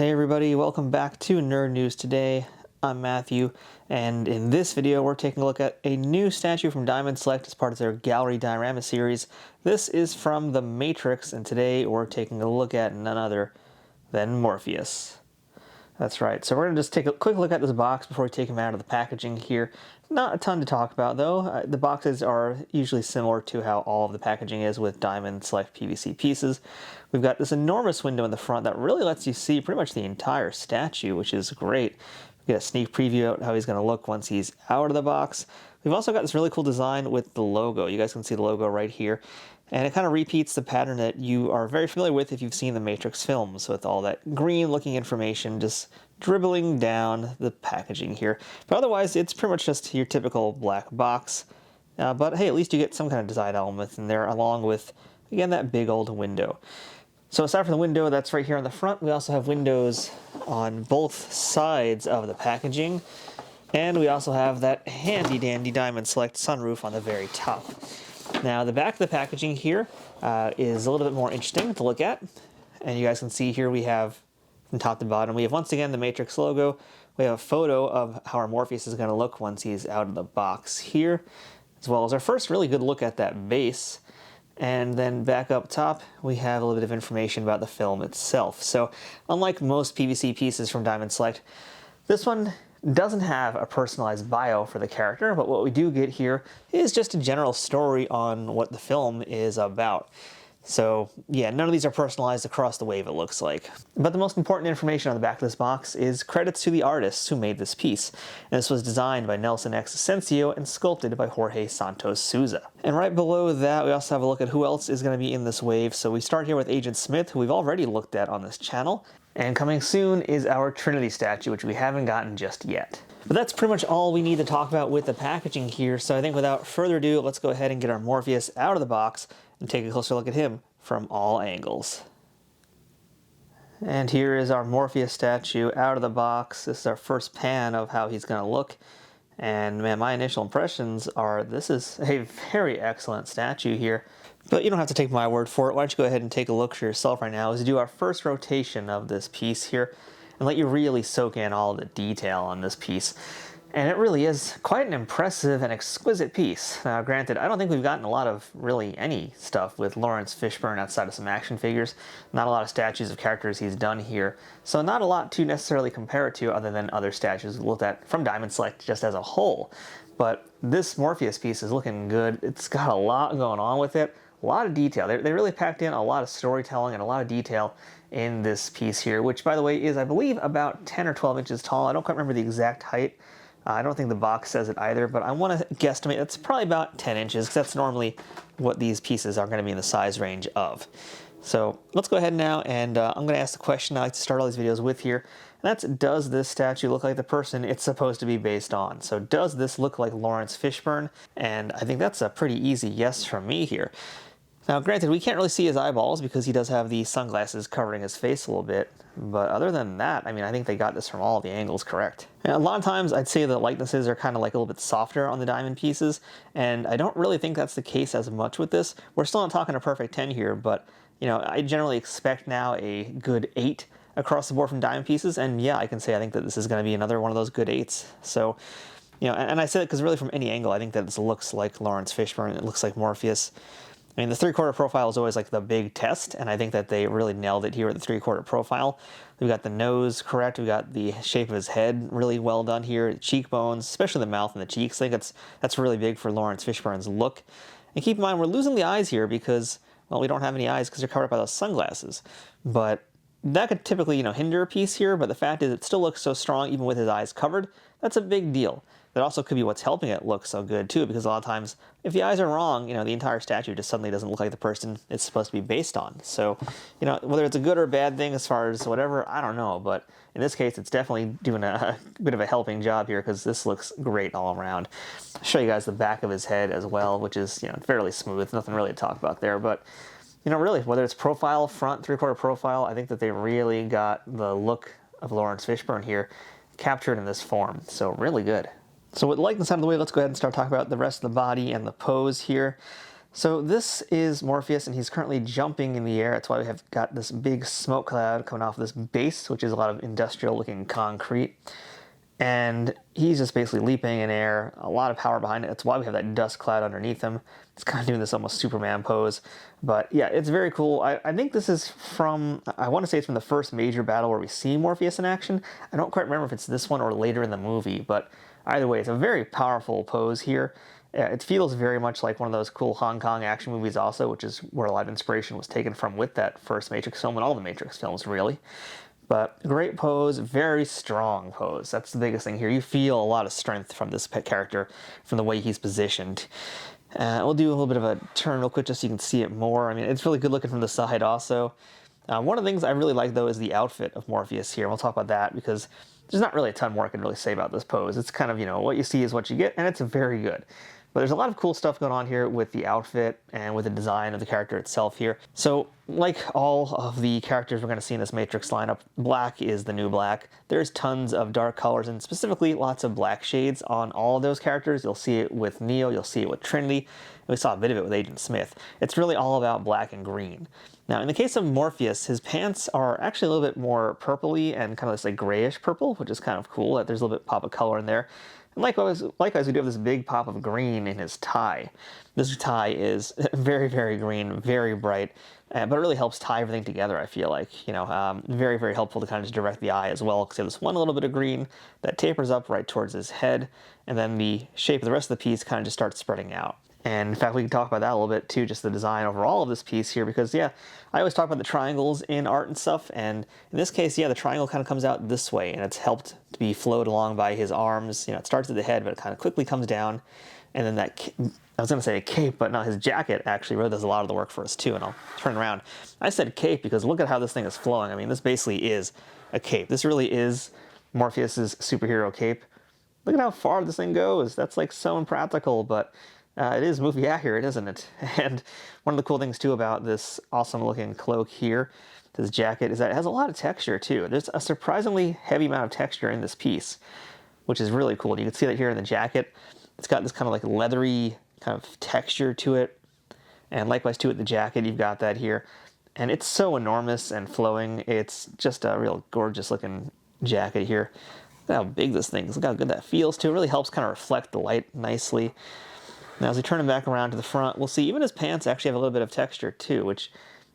Hey everybody, welcome back to Nerd News Today. I'm Matthew, and in this video we're taking a look at a new statue from Diamond Select as part of their Gallery Diorama series. This is from The Matrix, and today we're taking a look at none other than Morpheus. That's right, so we're going to just take a quick look at this box before we take him out of the packaging here. Not a ton to talk about though. The boxes are usually similar to how all of the packaging is with Diamond Select PVC pieces. We've got this enormous window in the front that really lets you see pretty much the entire statue, which is great. We get a sneak preview of how he's going to look once he's out of the box. We've also got this really cool design with the logo. You guys can see the logo right here. And it kind of repeats the pattern that you are very familiar with if you've seen the Matrix films, with all that green-looking information just dribbling down the packaging here. But otherwise, it's pretty much just your typical black box. But hey, at least you get some kind of design element in there, along with, again, that big old window. So aside from the window that's right here on the front, we also have windows on both sides of the packaging. And we also have that handy-dandy Diamond Select sunroof on the very top. Now, the back of the packaging here is a little bit more interesting to look at. And you guys can see here we have, from top to bottom, we have once again the Matrix logo. We have a photo of how our Morpheus is going to look once he's out of the box here, as well as our first really good look at that base. And then back up top, we have a little bit of information about the film itself. So, unlike most PVC pieces from Diamond Select, this one doesn't have a personalized bio for the character, but what we do get here is just a general story on what the film is about. So yeah, none of these are personalized across the wave, it looks like. But the most important information on the back of this box is credits to the artists who made this piece. And this was designed by Nelson X. Asensio and sculpted by Jorge Santos Souza. And right below that, we also have a look at who else is going to be in this wave. So we start here with Agent Smith, who we've already looked at on this channel. And coming soon is our Trinity statue, which we haven't gotten just yet. But that's pretty much all we need to talk about with the packaging here, so I think without further ado, let's go ahead and get our Morpheus out of the box and take a closer look at him from all angles. And here is our Morpheus statue out of the box. This is our first pan of how he's going to look. And man, my initial impressions are this is a very excellent statue here. But you don't have to take my word for it. Why don't you go ahead and take a look for yourself right now as we do our first rotation of this piece here and let you really soak in all the detail on this piece. And it really is quite an impressive and exquisite piece. Now, granted, I don't think we've gotten a lot of really any stuff with Lawrence Fishburne outside of some action figures. Not a lot of statues of characters he's done here. So not a lot to necessarily compare it to other than other statues looked at from Diamond Select just as a whole. But this Morpheus piece is looking good. It's got a lot going on with it. A lot of detail. They really packed in a lot of storytelling and a lot of detail in this piece here, which, by the way, is, I believe, about 10 or 12 inches tall. I don't quite remember the exact height. I don't think the box says it either, but I want to guesstimate it's probably about 10 inches, because that's normally what these pieces are going to be in the size range of. So let's go ahead now, and I'm going to ask the question I like to start all these videos with here, and that's, does this statue look like the person it's supposed to be based on? So does this look like Lawrence Fishburne? And I think that's a pretty easy yes from me here. Now, granted, we can't really see his eyeballs because he does have the sunglasses covering his face a little bit, but other than that, I mean, I think they got this from all the angles correct. And a lot of times, I'd say the likenesses are kind of like a little bit softer on the diamond pieces, and I don't really think that's the case as much with this. We're still not talking a perfect 10 here, but, you know, I generally expect now a good 8 across the board from diamond pieces, and yeah, I can say I think that this is going to be another one of those good 8s. So, you know, and I say it because really from any angle, I think that this looks like Lawrence Fishburne, it looks like Morpheus. I mean, the 3/4 profile is always like the big test, and I think that they really nailed it here with the 3/4 profile. We've got the nose correct, we've got the shape of his head really well done here, cheekbones, especially the mouth and the cheeks. I think that's really big for Lawrence Fishburne's look. And keep in mind, we're losing the eyes here because, well, we don't have any eyes because they're covered up by those sunglasses. But that could typically, you know, hinder a piece here, but the fact is it still looks so strong even with his eyes covered. That's a big deal. That also could be what's helping it look so good too, because a lot of times if the eyes are wrong, you know, the entire statue just suddenly doesn't look like the person it's supposed to be based on. So, you know, whether it's a good or bad thing as far as whatever, I don't know, but in this case it's definitely doing a bit of a helping job here because this looks great all around. I'll show you guys the back of his head as well, which is, you know, fairly smooth, nothing really to talk about there, but you know, really, whether it's profile, front, 3/4 profile, I think that they really got the look of Lawrence Fishburne here captured in this form, so really good. So with the likeness out of the way, let's go ahead and start talking about the rest of the body and the pose here. So this is Morpheus, and he's currently jumping in the air. That's why we have got this big smoke cloud coming off this base, which is a lot of industrial-looking concrete. And he's just basically leaping in air, a lot of power behind it. That's why we have that dust cloud underneath him. It's kind of doing this almost Superman pose. But yeah, it's very cool. I think this is from, I want to say it's from the first major battle where we see Morpheus in action. I don't quite remember if it's this one or later in the movie, but either way, it's a very powerful pose here. It feels very much like one of those cool Hong Kong action movies also, which is where a lot of inspiration was taken from with that first Matrix film and all the Matrix films, really. But great pose, very strong pose. That's the biggest thing here. You feel a lot of strength from this pet character, from the way he's positioned. We'll do a little bit of a turn real quick just so you can see it more. I mean, it's really good looking from the side also. One of the things I really like, though, is the outfit of Morpheus here. We'll talk about that because there's not really a ton more I can really say about this pose. It's kind of, what you see is what you get, and it's very good. But there's a lot of cool stuff going on here with the outfit and with the design of the character itself here. So, like all of the characters we're going to see in this Matrix lineup, black is the new black. There's tons of dark colors and specifically lots of black shades on all of those characters. You'll see it with Neo, you'll see it with Trinity, and we saw a bit of it with Agent Smith. It's really all about black and green. Now, in the case of Morpheus, his pants are actually a little bit more purpley and kind of this like grayish purple, which is kind of cool that there's a little bit pop of color in there. And likewise, we do have this big pop of green in his tie. This tie is very, very green, very bright, but it really helps tie everything together, I feel like. Very, very helpful to kind of just direct the eye as well, because you have this one little bit of green that tapers up right towards his head, and then the shape of the rest of the piece kind of just starts spreading out. And in fact, we can talk about that a little bit too, just the design overall of this piece here, because yeah, I always talk about the triangles in art and stuff, and in this case, yeah, the triangle kind of comes out this way, and it's helped to be flowed along by his arms. It starts at the head, but it kind of quickly comes down, and then I was going to say a cape, but no, his jacket actually really does a lot of the work for us too, and I'll turn around. I said cape because look at how this thing is flowing. I mean, this basically is a cape. This really is Morpheus's superhero cape. Look at how far this thing goes. That's like so impractical, but it is movie accurate, isn't it? And one of the cool things too about this awesome looking cloak here, this jacket, is that it has a lot of texture too. There's a surprisingly heavy amount of texture in this piece, which is really cool. You can see that here in the jacket. It's got this kind of like leathery kind of texture to it. And likewise too with the jacket, you've got that here. And it's so enormous and flowing. It's just a real gorgeous looking jacket here. Look how big this thing is. Look how good that feels too. It really helps kind of reflect the light nicely. Now, as we turn him back around to the front, we'll see even his pants actually have a little bit of texture too, which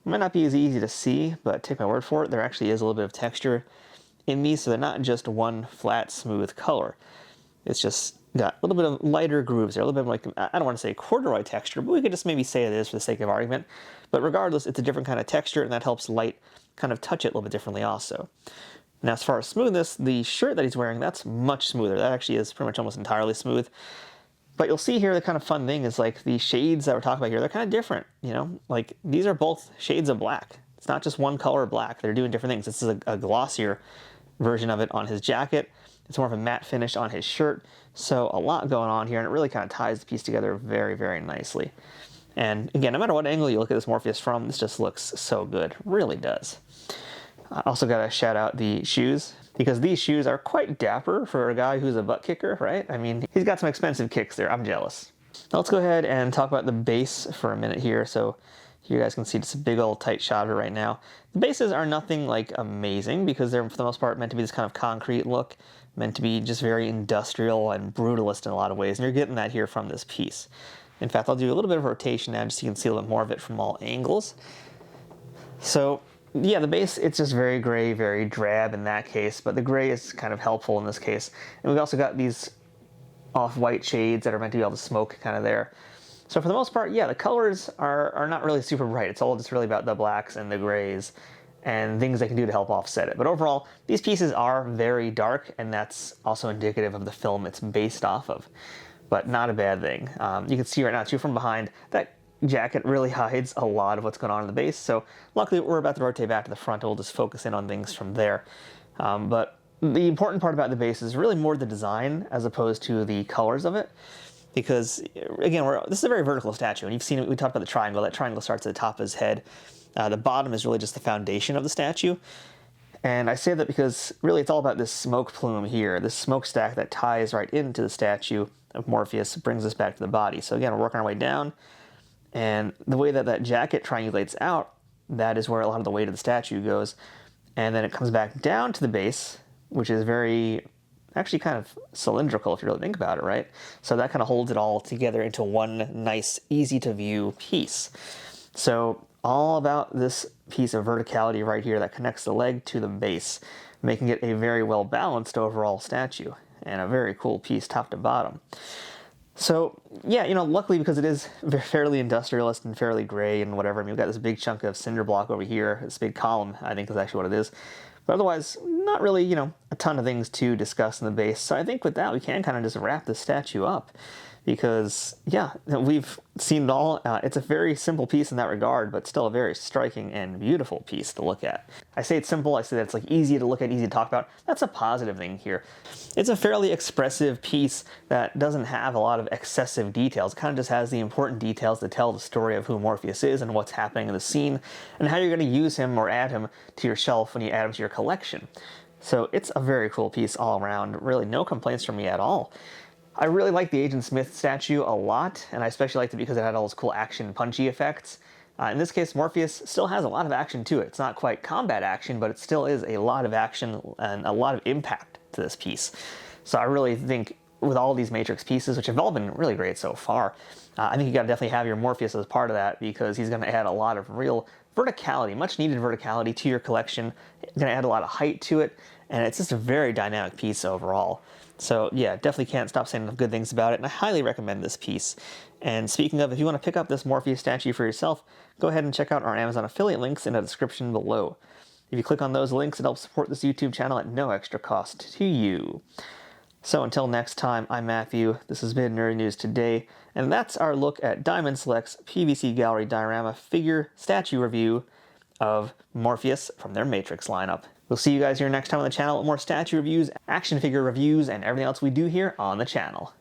might not be as easy to see, but take my word for it, there actually is a little bit of texture in these, so they're not just one flat, smooth color. It's just got a little bit of lighter grooves there, a little bit like, I don't want to say corduroy texture, but we could just maybe say it is for the sake of argument. But regardless, it's a different kind of texture, and that helps light kind of touch it a little bit differently also. Now, as far as smoothness, the shirt that he's wearing, that's much smoother. That actually is pretty much almost entirely smooth. But you'll see here the kind of fun thing is like the shades that we're talking about here, they're kind of different, Like these are both shades of black. It's not just one color of black. They're doing different things. This is a glossier version of it on his jacket. It's more of a matte finish on his shirt. So a lot going on here, and it really kind of ties the piece together very, very nicely. And again, no matter what angle you look at this Morpheus from, this just looks so good. It really does. I also got to shout out the shoes, because these shoes are quite dapper for a guy who's a butt kicker, right? I mean, he's got some expensive kicks there. I'm jealous. Now let's go ahead and talk about the base for a minute here. So here you guys can see just a big old tight shot of it right now. The bases are nothing like amazing because they're for the most part meant to be this kind of concrete look, meant to be just very industrial and brutalist in a lot of ways. And you're getting that here from this piece. In fact, I'll do a little bit of rotation now just so you can see a little bit more of it from all angles. So yeah, the base, it's just very gray, very drab in that case, but the gray is kind of helpful in this case. And we've also got these off-white shades that are meant to be able to smoke kind of there. So for the most part, yeah, the colors are not really super bright. It's all just really about the blacks and the grays and things they can do to help offset it. But overall, these pieces are very dark, and that's also indicative of the film it's based off of. But not a bad thing. You can see right now, too, from behind, that jacket really hides a lot of what's going on in the base. So luckily, we're about to rotate back to the front. We'll just focus in on things from there. But the important part about the base is really more the design as opposed to the colors of it. Because, again, this is a very vertical statue, and you've seen it, we talked about the triangle. That triangle starts at the top of his head. The bottom is really just the foundation of the statue. And I say that because really it's all about this smoke plume here, this smokestack that ties right into the statue of Morpheus, brings us back to the body. So again, we're working our way down, And the way that that jacket triangulates out, that is where a lot of the weight of the statue goes. And then it comes back down to the base, which is very, actually kind of cylindrical if you really think about it, right? So that kind of holds it all together into one nice, easy to view piece. So all about this piece of verticality right here that connects the leg to the base, making it a very well balanced overall statue and a very cool piece top to bottom. So yeah, luckily because it is fairly industrialist and fairly gray and whatever, I mean, we've got this big chunk of cinder block over here, this big column, I think is actually what it is. But otherwise, not really, a ton of things to discuss in the base. So I think with that, we can kind of just wrap this statue up. Because, yeah, we've seen it all. It's a very simple piece in that regard, but still a very striking and beautiful piece to look at. I say it's simple, I say that it's like easy to look at, easy to talk about. That's a positive thing here. It's a fairly expressive piece that doesn't have a lot of excessive details. It kind of just has the important details to tell the story of who Morpheus is and what's happening in the scene, and how you're going to use him or add him to your shelf when you add him to your collection. So it's a very cool piece all around. Really no complaints from me at all. I really like the Agent Smith statue a lot, and I especially liked it because it had all those cool action punchy effects. In this case, Morpheus still has a lot of action to it. It's not quite combat action, but it still is a lot of action and a lot of impact to this piece. So I really think with all these Matrix pieces, which have all been really great so far, I think you gotta definitely have your Morpheus as part of that, because he's gonna add a lot of real verticality, much needed verticality to your collection. It's gonna add a lot of height to it, and it's just a very dynamic piece overall. So yeah, definitely can't stop saying good things about it, and I highly recommend this piece. And speaking of, if you want to pick up this Morpheus statue for yourself, go ahead and check out our Amazon affiliate links in the description below. If you click on those links, it helps support this YouTube channel at no extra cost to you. So until next time, I'm Matthew, this has been Nerd News Today, and that's our look at Diamond Select's PVC Gallery Diorama figure statue review of Morpheus from their Matrix lineup. We'll see you guys here next time on the channel with more statue reviews, action figure reviews, and everything else we do here on the channel.